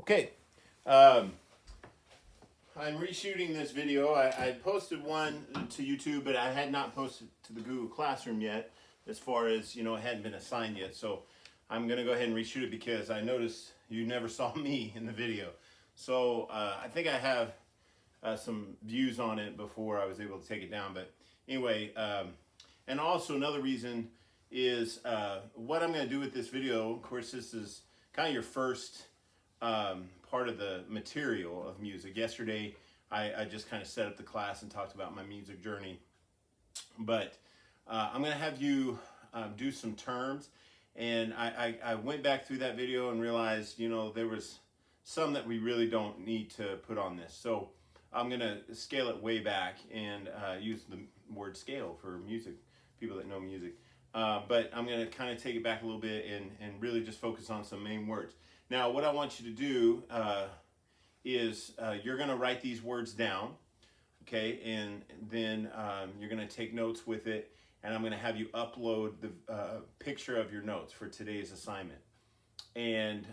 Okay, um, I'm reshooting this video. I posted one to YouTube, but I had not posted to the Google Classroom yet, as far as, it hadn't been assigned yet. So I'm going to go ahead and reshoot it because I noticed you never saw me in the video. So I think I have some views on it before I was able to take it down. But anyway, and also another reason is what I'm going to do with this video. Of course, this is kind of your first part of the material of music. Yesterday, I just kind of set up the class and talked about my music journey. But I'm going to have you do some terms. And I went back through that video and realized, there was some that we really don't need to put on this. So I'm going to scale it way back and use the word scale for music, people that know music. But I'm going to kind of take it back a little bit and really just focus on some main words. Now, what I want you to do is you're going to write these words down, okay? And then you're going to take notes with it, and I'm going to have you upload the picture of your notes for today's assignment. And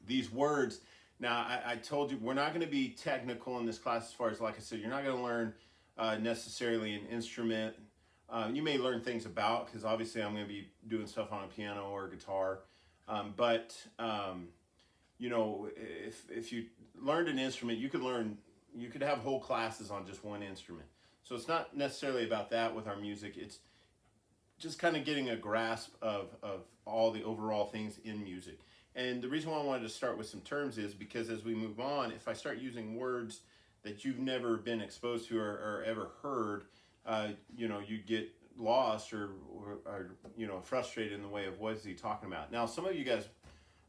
these words, now I told you we're not going to be technical in this class as far as, like I said, you're not going to learn necessarily an instrument. You may learn things about, because obviously I'm going to be doing stuff on a piano or a guitar. But if you learned an instrument, you could have whole classes on just one instrument. So it's not necessarily about that with our music. It's just kind of getting a grasp of all the overall things in music. And the reason why I wanted to start with some terms is because as we move on, if I start using words that you've never been exposed to or ever heard, you get lost or frustrated in the way of what is he talking about. Now, some of you guys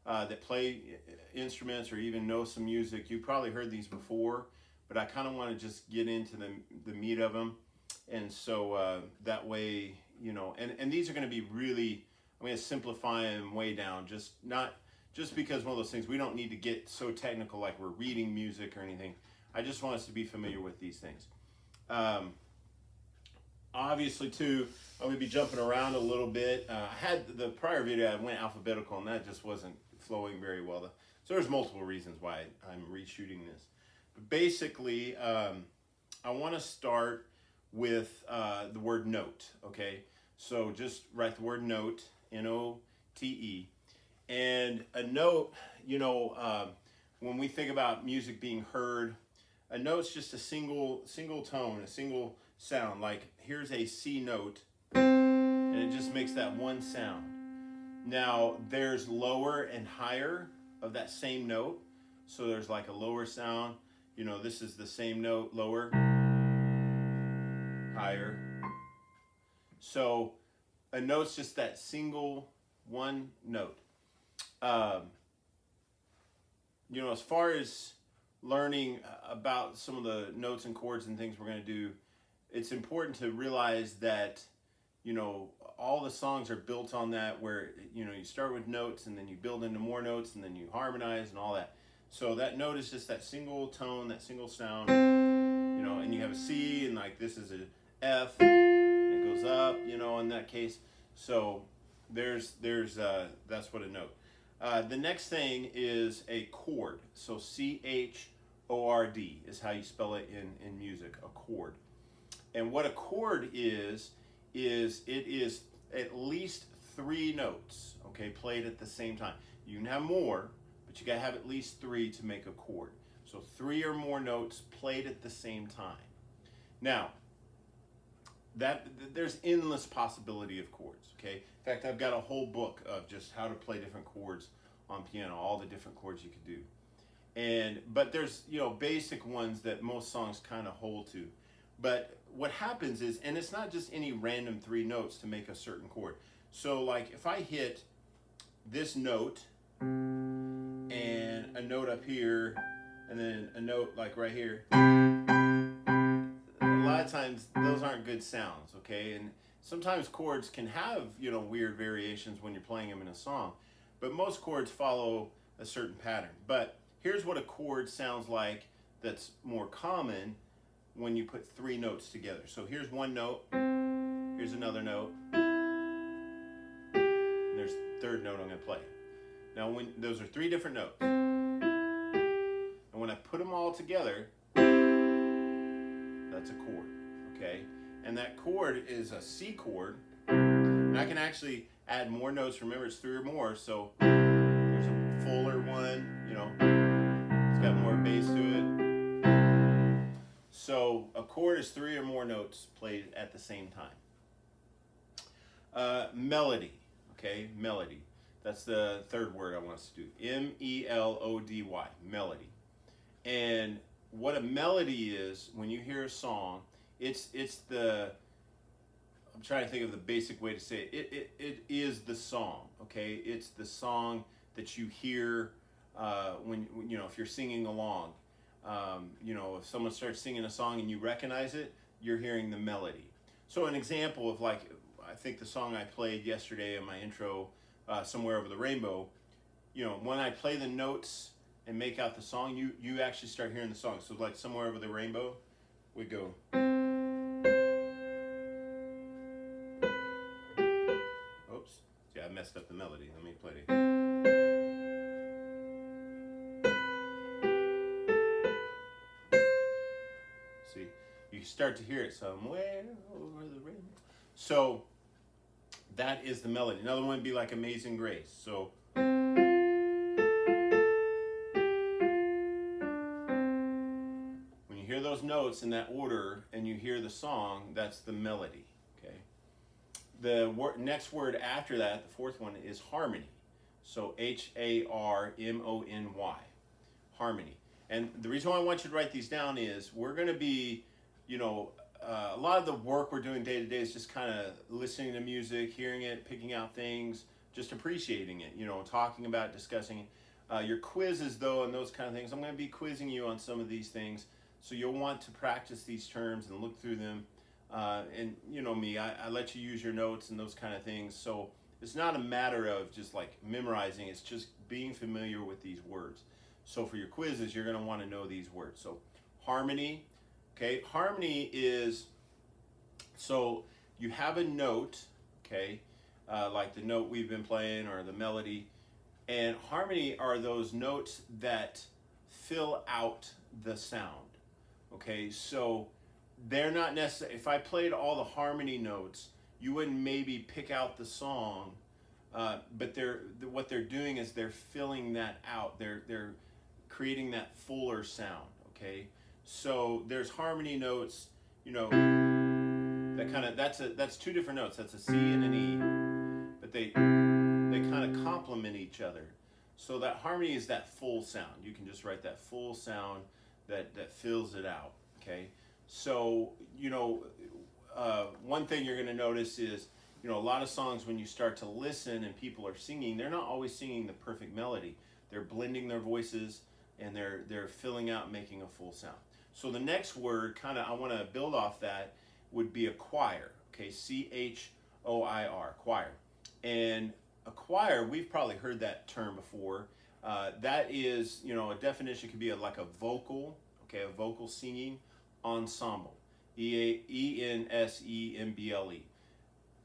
that play instruments or even know some music, you probably heard these before, but I kind of want to just get into the meat of them. And so that way, and these are going to be really, I'm going to simplify them way down, just because one of those things, we don't need to get so technical like we're reading music or anything. I just want us to be familiar with these things. Obviously, too, I'm going to be jumping around a little bit. I had the prior video, I went alphabetical, and that just wasn't flowing very well. So there's multiple reasons why I'm reshooting this. But basically, I want to start with the word note, okay? So just write the word note, N-O-T-E. And a note, when we think about music being heard, a note's just a single tone, a single sound. Like here's a C note, and it just makes that one sound. Now there's lower and higher of that same note. So there's like a lower sound. This is the same note, lower, higher. So a note's just that single one note. As far as learning about some of the notes and chords and things we're going to do, it's important to realize that, all the songs are built on that, where, you start with notes and then you build into more notes and then you harmonize and all that. So that note is just that single tone, that single sound, and you have a C, and like this is a F, and it goes up, in that case. So there's that's what a note. The next thing is a chord. So C-H-O-R-D is how you spell it in music, a chord. And what a chord is it is at least 3 notes, okay, played at the same time. You can have more, but you gotta have at least 3 to make a chord. So 3 or more notes played at the same time. Now, there's endless possibility of chords, okay? In fact, I've got a whole book of just how to play different chords on piano, all the different chords you could do. But there's, basic ones that most songs kind of hold to. But what happens is, and it's not just any random 3 notes to make a certain chord. So like if I hit this note and a note up here and then a note like right here, a lot of times those aren't good sounds, okay? And sometimes chords can have, weird variations when you're playing them in a song, but most chords follow a certain pattern. But here's what a chord sounds like that's more common when you put 3 notes together. So here's one note, here's another note, and there's the 3rd note I'm gonna play. Now, when those are 3 different notes, and when I put them all together, that's a chord, okay? And that chord is a C chord, and I can actually add more notes. Remember, it's 3 or more, so there's a fuller one, it's got more bass to it. So a chord is 3 or more notes played at the same time. Melody, okay, melody. That's the 3rd word I want us to do. M-E-L-O-D-Y, melody. And what a melody is, when you hear a song, it's the, I'm trying to think of the basic way to say it. It is the song, okay? It's the song that you hear when if you're singing along. If someone starts singing a song and you recognize it, you're hearing the melody. So an example of, like, I think the song I played yesterday in my intro, Somewhere Over the Rainbow, when I play the notes and make out the song, you actually start hearing the song. So like Somewhere Over the Rainbow, we go. Oops, yeah, I messed up the melody. Let me play it again. See, you start to hear it somewhere over the rainbow. So that is the melody. Another one would be like Amazing Grace. So when you hear those notes in that order and you hear the song, that's the melody. Okay. The next word after that, the 4th one, is harmony. So H-A-R-M-O-N-Y, harmony. And the reason why I want you to write these down is we're going to be, a lot of the work we're doing day to day is just kind of listening to music, hearing it, picking out things, just appreciating it, talking about it, discussing it. Your quizzes, though, and those kind of things, I'm going to be quizzing you on some of these things. So you'll want to practice these terms and look through them. And you know me, I let you use your notes and those kind of things. So it's not a matter of just like memorizing, it's just being familiar with these words. So for your quizzes, you're going to want to know these words. So harmony, okay, harmony is, so you have a note, okay, like the note we've been playing or the melody, and harmony are those notes that fill out the sound, okay? So they're not necessarily, if I played all the harmony notes, you wouldn't maybe pick out the song, but what they're doing is they're filling that out. They're creating that fuller sound, okay? So there's harmony notes, that kind of, that's 2 different notes. That's a C and an E, but they kind of complement each other. So that harmony is that full sound. You can just write that full sound that fills it out, okay? So, one thing you're going to notice is, a lot of songs, when you start to listen and people are singing, they're not always singing the perfect melody. They're blending their voices and they're filling out, making a full sound. So the next word, kind of, I want to build off that, would be a choir, okay? C-H-O-I-R, choir. And a choir, we've probably heard that term before. That is, a definition could be like a vocal, okay, a vocal singing ensemble, E-N-S-E-M-B-L-E.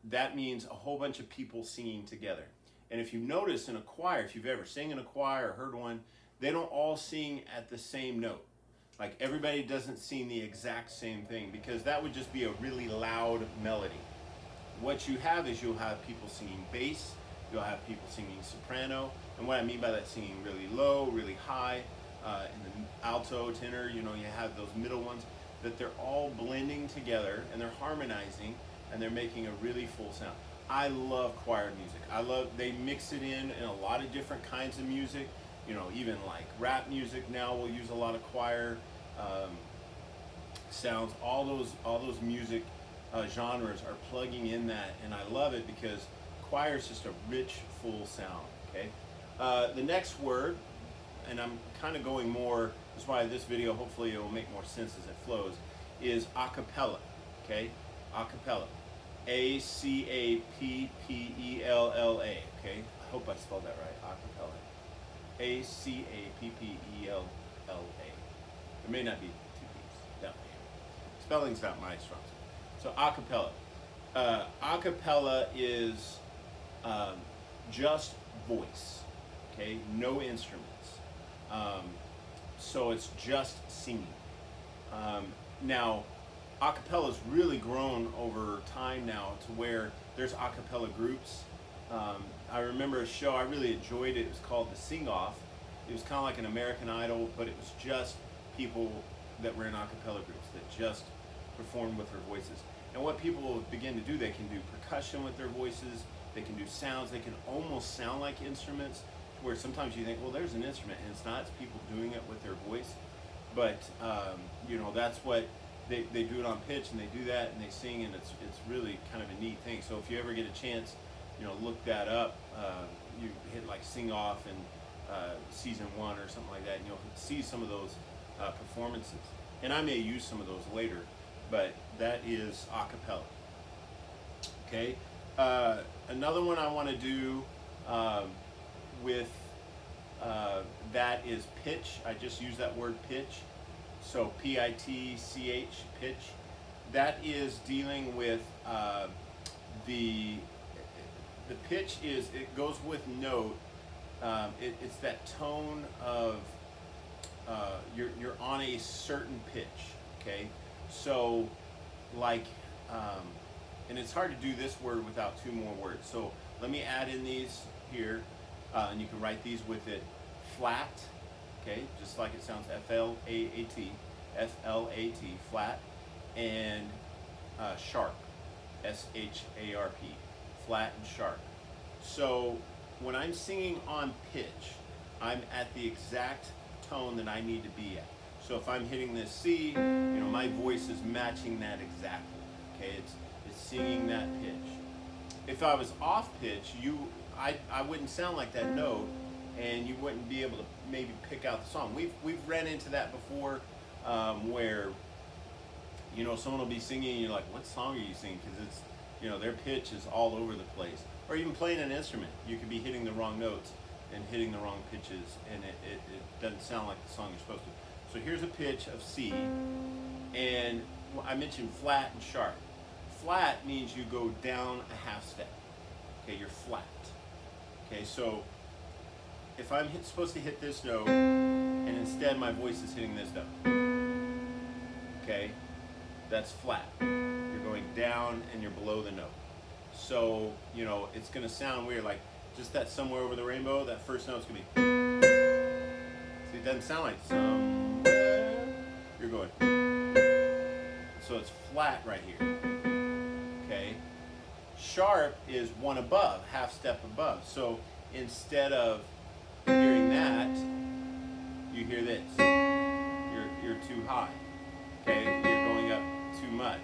That means a whole bunch of people singing together. And if you notice in a choir, if you've ever sang in a choir or heard one, they don't all sing at the same note. Like everybody doesn't sing the exact same thing, because that would just be a really loud melody. What you have is you'll have people singing bass, you'll have people singing soprano, and what I mean by that, singing really low, really high, in the alto, tenor, you have those middle ones, that they're all blending together and they're harmonizing and they're making a really full sound. I love choir music. They mix it in a lot of different kinds of music, even like rap music now will use a lot of choir sounds. All those music genres are plugging in that, and I love it because choir is just a rich, full sound, okay? The next word, and I'm kind of going more, that's why this video, hopefully it will make more sense as it flows, is a cappella, okay? A cappella. A-C-A-P-P-E-L-L-A, okay? I hope I spelled that right, a cappella. A-C-A-P-P-E-L-L-A. There may not be 2 P's, definitely. Spelling's not my strong suit. So a cappella. A cappella is just voice. Okay, no instruments. So it's just singing. Now, acapella's really grown over time now to where there's acapella groups. I remember a show, I really enjoyed it. It was called The Sing Off. It was kind of like an American Idol, but it was just people that were in acapella groups that just performed with their voices. And what people begin to do, they can do percussion with their voices, they can do sounds, they can almost sound like instruments, where sometimes you think, well, there's an instrument, and it's not, it's people doing it with their voice. But, you know, that's what, they do it on pitch, and they do that, and they sing, and it's really kind of a neat thing. So if you ever get a chance, you know, look that up. You hit like Sing Off in season 1 or something like that, and you'll see some of those performances. And I may use some of those later, but that is a cappella. Okay. Another one I want to do with that is pitch. I just use that word pitch. So P-I-T-C-H, pitch. That is dealing with the pitch is, it goes with note. It's that tone of you're on a certain pitch. Okay, so like and it's hard to do this word without 2 more words. So let me add in these here, and you can write these with it. Flat, okay, just like it sounds, F-L-A-A-T, F-L-A-T, flat, and sharp, S-H-A-R-P, flat and sharp. So when I'm singing on pitch, I'm at the exact tone that I need to be at. So if I'm hitting this C, you know, my voice is matching that exactly. Okay, it's singing that pitch. If I was off pitch, I wouldn't sound like that note, and you wouldn't be able to maybe pick out the song. We've ran into that before, where, you know, someone will be singing and you're like, what song are you singing? Because it's, you know, their pitch is all over the place. Or even playing an instrument, you could be hitting the wrong notes and hitting the wrong pitches, and it doesn't sound like the song you're supposed to. So here's a pitch of C, and I mentioned flat and sharp. Flat means you go down a half step. Okay, you're flat. Okay, so if I'm supposed to hit this note, and instead my voice is hitting this note, okay, that's flat. You're going down and you're below the note. So, you know, it's going to sound weird, like just that Somewhere Over the Rainbow, that first note's going to be, see, it doesn't sound like somewhere, you're going, so it's flat right here, okay? Sharp is one above, half step above. So instead of hearing that, you hear this. You're too high, okay? You're going up too much.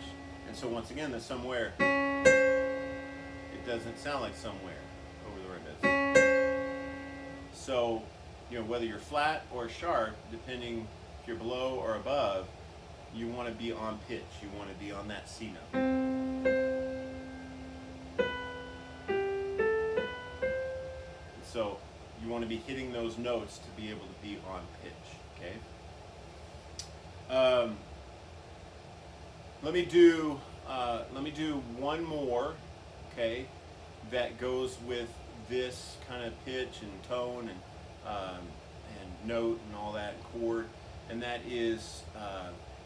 And so once again, the somewhere, it doesn't sound like somewhere over the rainbow. So, you know, whether you're flat or sharp, depending if you're below or above, you want to be on pitch. You want to be on that C note. So you want to be hitting those notes to be able to be on pitch, okay? Let me do one more, okay, that goes with this kind of pitch and tone and note and all that, and chord, and that is,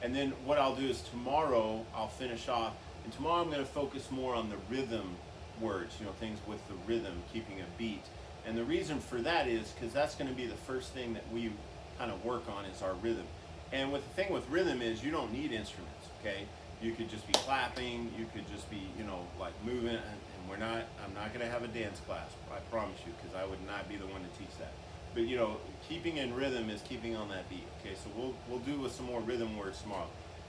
and then what I'll do is tomorrow I'll finish off, and tomorrow I'm going to focus more on the rhythm words, you know, things with the rhythm, keeping a beat. And the reason for that is because that's going to be the first thing that we kind of work on is our rhythm. And with the thing with rhythm is you don't need instruments, okay? You could just be clapping, you could just be, you know, like moving, and I'm not going to have a dance class, I promise you, because I would not be the one to teach that. But, you know, keeping in rhythm is keeping on that beat, okay? So we'll do with some more rhythm words tomorrow.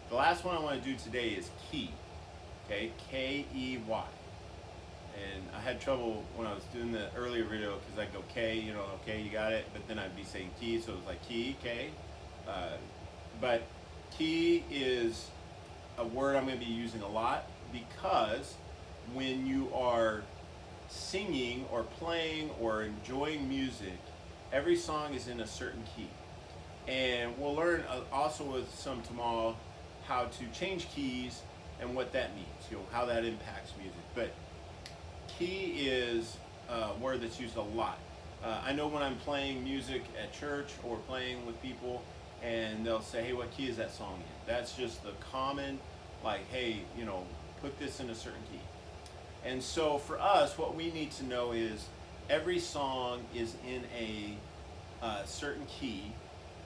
The last one I want to do today is key, okay? K-E-Y. And I had trouble when I was doing the earlier video because I'd go K, you know, okay, you got it, but then I'd be saying key, so it was like key, K. But key is a word I'm going to be using a lot because when you are singing or playing or enjoying music, every song is in a certain key. And we'll learn also with some tomorrow how to change keys and what that means, you know, how that impacts music. But key is a word that's used a lot. I know when I'm playing music at church or playing with people, and they'll say, "Hey, what key is that song in?" That's just the common, like, "Hey, put this in a certain key." And so for us, what we need to know is every song is in a certain key.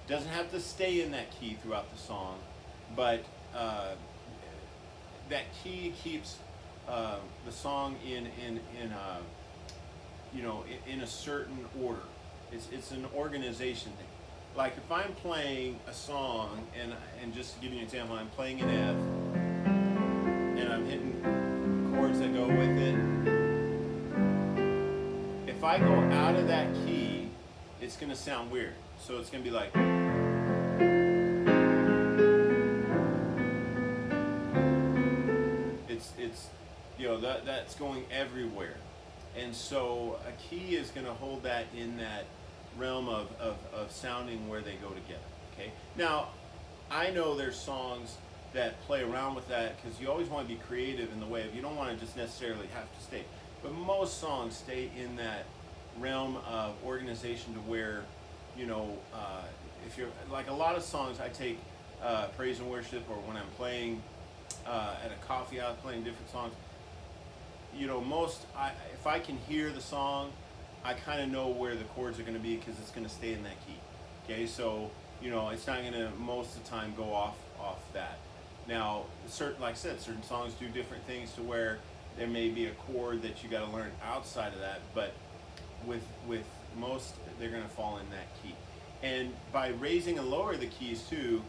Doesn't have to stay in that key throughout the song, but that key keeps the song in a certain order. It's an organization thing. Like if I'm playing a song, and just to give you an example, I'm playing an F, and I'm hitting chords that go with it. If I go out of that key, it's going to sound weird. So it's going to be like, it's that's going everywhere. And so a key is going to hold that in that realm of sounding where they go together. Okay. Now, I know there's songs that play around with that because you always want to be creative in the way of, you don't want to just necessarily have to stay. But most songs stay in that realm of organization to where, if you're like a lot of songs, I take praise and worship, or when I'm playing at a coffee house playing different songs. If I can hear the song, I kind of know where the chords are going to be because it's going to stay in that key. Okay, so it's not going to most of the time go off that. Now, like I said, certain songs do different things to where there may be a chord that you got to learn outside of that, but with most, they're going to fall in that key. And by raising and lowering the keys too,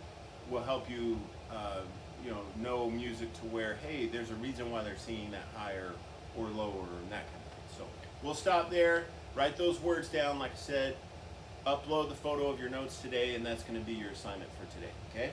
will help you know music to where, hey, there's a reason why they're singing that higher or lower and that kind of thing. So we'll stop there. Write those words down, like I said. Upload the photo of your notes today, and that's going to be your assignment for today. Okay?